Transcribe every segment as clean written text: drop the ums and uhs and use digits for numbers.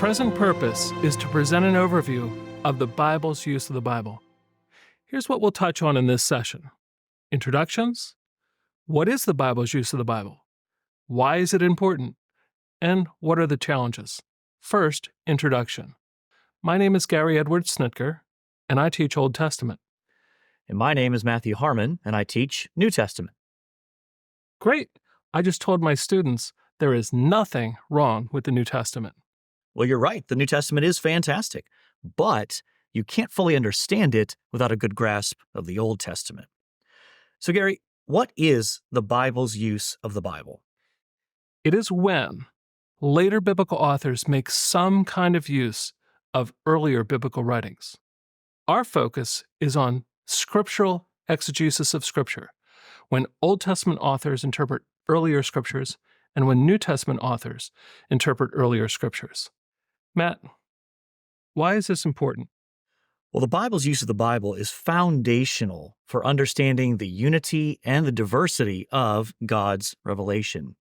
present purpose is to present an overview of the Bible's use of the Bible. Here's what we'll touch on in this session. Introductions. What is the Bible's use of the Bible? Why is it important? And what are the challenges? First, introduction. My name is Gary Edward Schnittjer, and I teach Old Testament. And my name is Matthew Harmon, and I teach New Testament. Great! I just told my students there is nothing wrong with the New Testament. Well, you're right. The New Testament is fantastic, but you can't fully understand it without a good grasp of the Old Testament. So, Gary, what is the Bible's use of the Bible? It is when later biblical authors make some kind of use of earlier biblical writings. Our focus is on scriptural exegesis of Scripture, when Old Testament authors interpret earlier scriptures and when New Testament authors interpret earlier scriptures. Matt, why is this important? Well, the Bible's use of the Bible is foundational for understanding the unity and the diversity of God's revelation.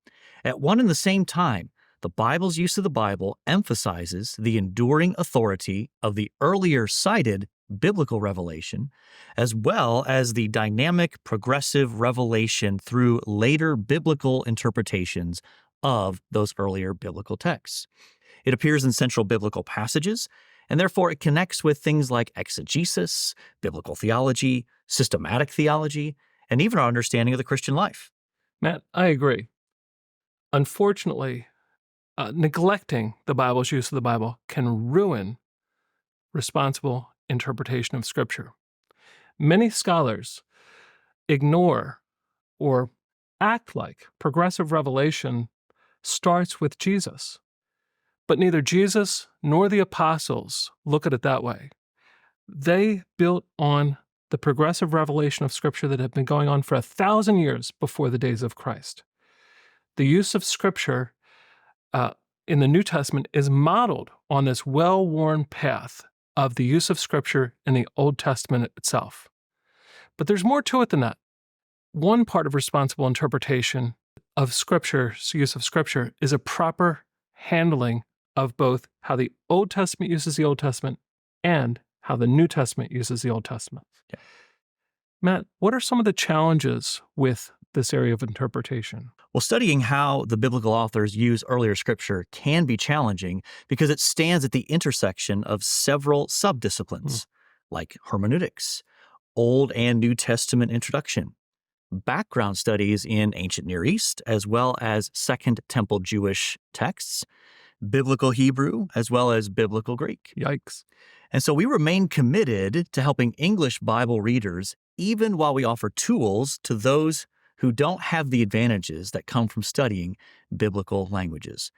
At one and the same time, the Bible's use of the Bible emphasizes the enduring authority of the earlier cited biblical revelation, as well as the dynamic, progressive revelation through later biblical interpretations of those earlier biblical texts. It appears in central biblical passages, and therefore it connects with things like exegesis, biblical theology, systematic theology, and even our understanding of the Christian life. Matt, I agree. Unfortunately, neglecting the Bible's use of the Bible can ruin responsible interpretation of Scripture. Many scholars ignore or act like progressive revelation starts with Jesus. But neither Jesus nor the apostles look at it that way. They built on the progressive revelation of Scripture that had been going on for 1,000 years before the days of Christ. The use of Scripture in the New Testament is modeled on this well-worn path of the use of Scripture in the Old Testament itself. But there's more to it than that. One part of responsible interpretation of Scripture's use of Scripture is a proper handling of both how the Old Testament uses the Old Testament and how the New Testament uses the Old Testament. Yeah. Matt, what are some of the challenges with this area of interpretation? Well, studying how the biblical authors use earlier scripture can be challenging because it stands at the intersection of several subdisciplines, like hermeneutics, Old and New Testament introduction, background studies in ancient Near East, as well as Second Temple Jewish texts, biblical Hebrew, as well as biblical Greek. Yikes. And so we remain committed to helping English Bible readers, even while we offer tools to those who don't have the advantages that come from studying biblical languages.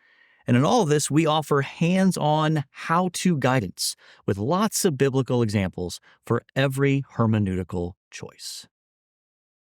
And in all of this, we offer hands-on how-to guidance with lots of biblical examples for every hermeneutical choice.